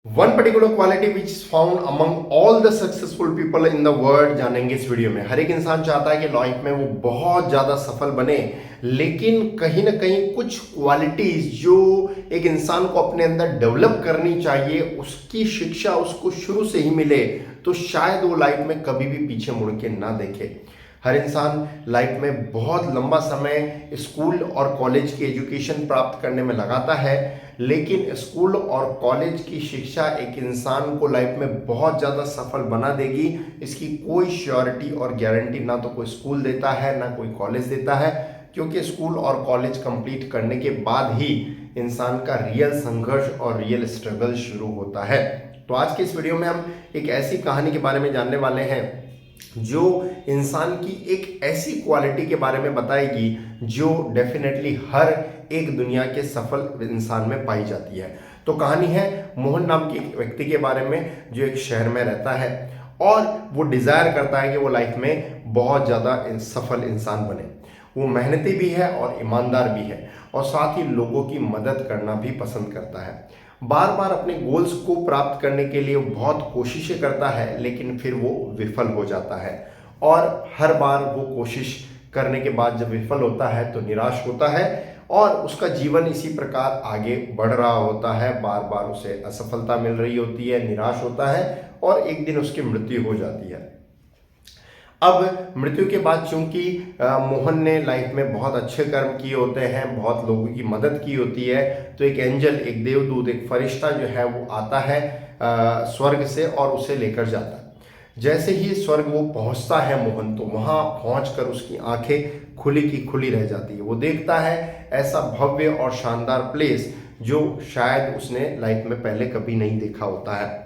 One particular quality which is found among all the successful people in the world जानेंगे इस video में। हर एक इंसान चाहता है कि लाइफ में वो बहुत ज्यादा सफल बने, लेकिन कहीं ना कहीं कुछ क्वालिटीज जो एक इंसान को अपने अंदर डेवलप करनी चाहिए, उसकी शिक्षा उसको शुरू से ही मिले तो शायद वो लाइफ में कभी भी पीछे मुड़ के ना देखे। हर इंसान लाइफ में बहुत लंबा समय स्कूल और कॉलेज की एजुकेशन प्राप्त करने में लगाता है, लेकिन स्कूल और कॉलेज की शिक्षा एक इंसान को लाइफ में बहुत ज़्यादा सफल बना देगी, इसकी कोई श्योरिटी और गारंटी ना तो कोई स्कूल देता है ना कोई कॉलेज देता है, क्योंकि स्कूल और कॉलेज कंप्लीट करने के बाद ही इंसान का रियल संघर्ष और रियल स्ट्रगल शुरू होता है। तो आज के इस वीडियो में हम एक ऐसी कहानी के बारे में जानने वाले हैं जो इंसान की एक ऐसी क्वालिटी के बारे में बताएगी जो डेफिनेटली हर एक दुनिया के सफल इंसान में पाई जाती है। तो कहानी है मोहन नाम के एक व्यक्ति के बारे में जो एक शहर में रहता है और वो डिजायर करता है कि वो लाइफ में बहुत ज़्यादा सफल इंसान बने। वो मेहनती भी है और ईमानदार भी है और साथ ही लोगों की मदद करना भी पसंद करता है। बार बार अपने गोल्स को प्राप्त करने के लिए बहुत कोशिशें करता है, लेकिन फिर वो विफल हो जाता है और हर बार वो कोशिश करने के बाद जब विफल होता है तो निराश होता है और उसका जीवन इसी प्रकार आगे बढ़ रहा होता है। बार बार उसे असफलता मिल रही होती है, निराश होता है और एक दिन उसकी मृत्यु हो जाती है। अब मृत्यु के बाद चूंकि मोहन ने लाइफ में बहुत अच्छे कर्म किए होते हैं, बहुत लोगों की मदद की होती है, तो एक एंजल, एक देवदूत, एक फरिश्ता जो है वो आता है स्वर्ग से और उसे लेकर जाता है। जैसे ही स्वर्ग वो पहुंचता है मोहन, तो वहां पहुंचकर उसकी आंखें खुली की खुली रह जाती है। वो देखता है ऐसा भव्य और शानदार प्लेस जो शायद उसने लाइफ में पहले कभी नहीं देखा होता है।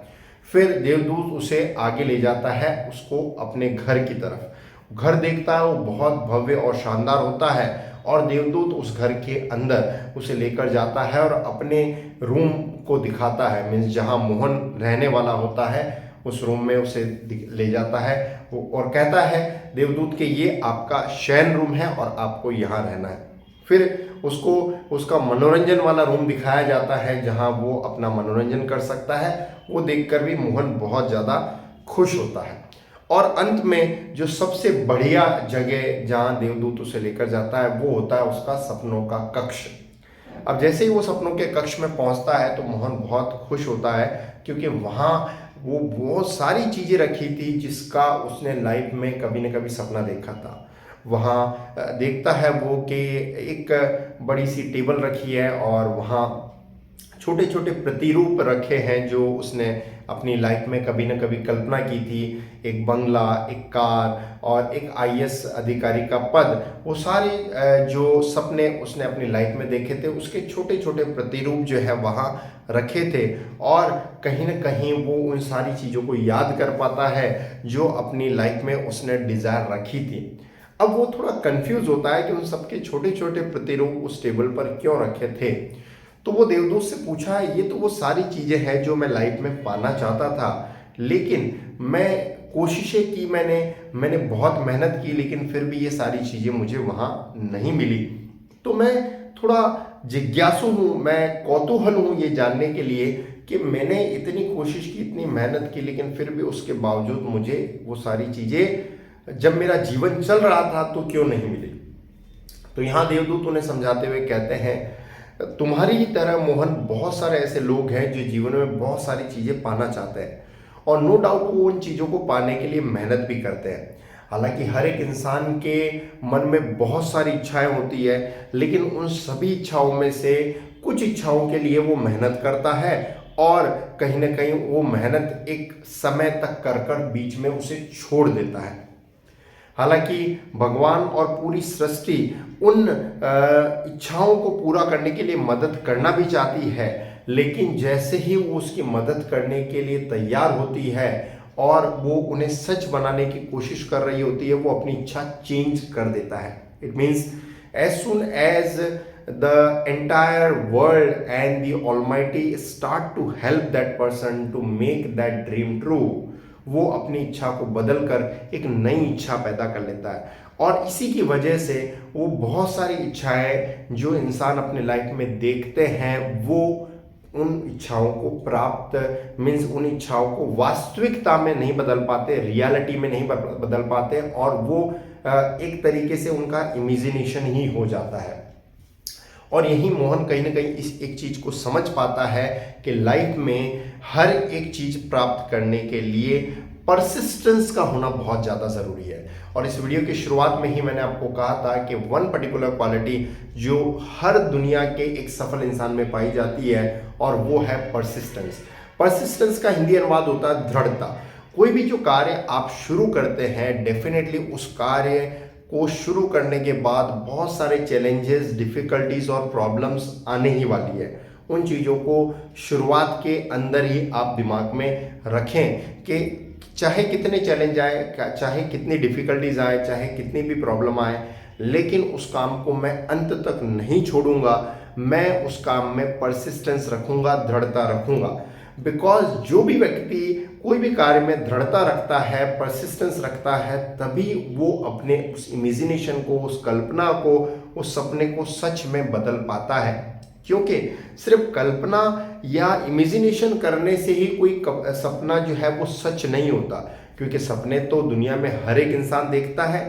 फिर देवदूत उसे आगे ले जाता है उसको अपने घर की तरफ। घर देखता है, वो बहुत भव्य और शानदार होता है और देवदूत उस घर के अंदर उसे लेकर जाता है और अपने रूम को दिखाता है, मीन्स जहाँ मोहन रहने वाला होता है उस रूम में उसे ले जाता है वो और कहता है देवदूत के ये आपका शयन रूम है और आपको यहाँ रहना है। फिर उसको उसका मनोरंजन वाला रूम दिखाया जाता है जहाँ वो अपना मनोरंजन कर सकता है। वो देखकर भी मोहन बहुत ज़्यादा खुश होता है और अंत में जो सबसे बढ़िया जगह जहाँ देवदूत उसे लेकर जाता है वो होता है उसका सपनों का कक्ष। अब जैसे ही वो सपनों के कक्ष में पहुंचता है तो मोहन बहुत खुश होता है, क्योंकि वहाँ वो बहुत सारी चीज़ें रखी थी जिसका उसने लाइफ में कभी न कभी सपना देखा था। वहाँ देखता है वो कि एक बड़ी सी टेबल रखी है और वहाँ छोटे छोटे प्रतिरूप रखे हैं जो उसने अपनी लाइफ में कभी न कभी कल्पना की थी। एक बंगला, एक कार और एक आईएएस अधिकारी का पद, वो सारे जो सपने उसने अपनी लाइफ में देखे थे उसके छोटे छोटे प्रतिरूप जो है वहाँ रखे थे और कहीं न कहीं वो उन सारी चीज़ों को याद कर पाता है जो अपनी लाइफ में उसने डिज़ायर रखी थी। अब वो थोड़ा कंफ्यूज होता है कि उन सबके छोटे छोटे प्रतिरूप उस टेबल पर क्यों रखे थे। तो वो देवदूत से पूछा है ये तो वो सारी चीज़ें हैं जो मैं लाइफ में पाना चाहता था, लेकिन मैं कोशिशें की, मैंने बहुत मेहनत की, लेकिन फिर भी ये सारी चीज़ें मुझे वहाँ नहीं मिली। तो मैं थोड़ा जिज्ञासु हूँ, मैं कौतूहल हूँ ये जानने के लिए कि मैंने इतनी कोशिश की, इतनी मेहनत की, लेकिन फिर भी उसके बावजूद मुझे वो सारी चीज़ें जब मेरा जीवन चल रहा था तो क्यों नहीं मिली। तो यहाँ देवदूत उन्हें समझाते हुए कहते हैं तुम्हारी ही तरह मोहन बहुत सारे ऐसे लोग हैं जो जीवन में बहुत सारी चीज़ें पाना चाहते हैं और नो डाउट वो उन चीज़ों को पाने के लिए मेहनत भी करते हैं। हालांकि हर एक इंसान के मन में बहुत सारी इच्छाएं होती है, लेकिन उन सभी इच्छाओं में से कुछ इच्छाओं के लिए वो मेहनत करता है और कहीं ना कहीं वो मेहनत एक समय तक कर कर बीच में उसे छोड़ देता है। हालांकि भगवान और पूरी सृष्टि उन इच्छाओं को पूरा करने के लिए मदद करना भी चाहती है, लेकिन जैसे ही वो उसकी मदद करने के लिए तैयार होती है और वो उन्हें सच बनाने की कोशिश कर रही होती है, वो अपनी इच्छा चेंज कर देता है। It means as soon as the entire world and the almighty start to help that person to make that dream true, वो अपनी इच्छा को बदलकर एक नई इच्छा पैदा कर लेता है। और इसी की वजह से वो बहुत सारी इच्छाएं जो इंसान अपने लाइफ में देखते हैं वो उन इच्छाओं को प्राप्त मीन्स उन इच्छाओं को वास्तविकता में नहीं बदल पाते, रियलिटी में नहीं बदल पाते, और वो एक तरीके से उनका इमेजिनेशन ही हो जाता है। और यही मोहन कहीं ना कहीं इस एक चीज को समझ पाता है कि लाइफ में हर एक चीज प्राप्त करने के लिए परसिस्टेंस का होना बहुत ज़्यादा ज़रूरी है। और इस वीडियो की शुरुआत में ही मैंने आपको कहा था कि वन पर्टिकुलर क्वालिटी जो हर दुनिया के एक सफल इंसान में पाई जाती है, और वो है परसिस्टेंस। परसिस्टेंस का हिंदी अनुवाद होता है दृढ़ता। कोई भी जो कार्य आप शुरू करते हैं, डेफिनेटली उस कार्य को शुरू करने के बाद बहुत सारे चैलेंजेस, डिफिकल्टीज और प्रॉब्लम्स आने ही वाली है। उन चीज़ों को शुरुआत के अंदर ही आप दिमाग में रखें कि चाहे कितने चैलेंज आए, चाहे कितनी डिफिकल्टीज आए, चाहे कितनी भी प्रॉब्लम आए, लेकिन उस काम को मैं अंत तक नहीं छोड़ूंगा। मैं उस काम में परसिस्टेंस रखूंगा, दृढ़ता रखूंगा। बिकॉज जो भी व्यक्ति कोई भी कार्य में दृढ़ता रखता है, परसिस्टेंस रखता है, तभी वो अपने उस इमेजिनेशन को, उस कल्पना को, उस सपने को सच में बदल पाता है। क्योंकि सिर्फ कल्पना या इमेजिनेशन करने से ही कोई सपना जो है वो सच नहीं होता, क्योंकि सपने तो दुनिया में हर एक इंसान देखता है।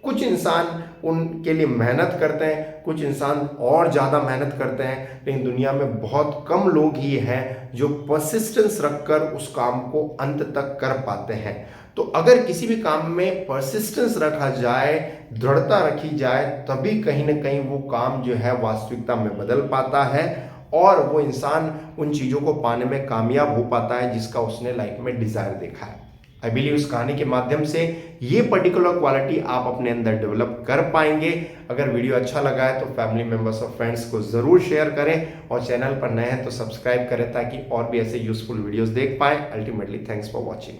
कुछ इंसान उनके लिए मेहनत करते हैं, कुछ इंसान और ज़्यादा मेहनत करते हैं, लेकिन दुनिया में बहुत कम लोग ही हैं जो परसिस्टेंस रखकर उस काम को अंत तक कर पाते हैं। तो अगर किसी भी काम में परसिस्टेंस रखा जाए, दृढ़ता रखी जाए, तभी कहीं ना कहीं वो काम जो है वास्तविकता में बदल पाता है, और वो इंसान उन चीज़ों को पाने में कामयाब हो पाता है जिसका उसने लाइफ में डिज़ायर देखा है। आई बिलीव इस कहानी के माध्यम से ये पर्टिकुलर क्वालिटी आप अपने अंदर डेवलप कर पाएंगे। अगर वीडियो अच्छा लगा है तो फैमिली मेंबर्स और फ्रेंड्स को ज़रूर शेयर करें, और चैनल पर नए हैं तो सब्सक्राइब करें ताकि और भी ऐसे यूजफुल वीडियोस देख पाएं। Ultimately thanks for watching.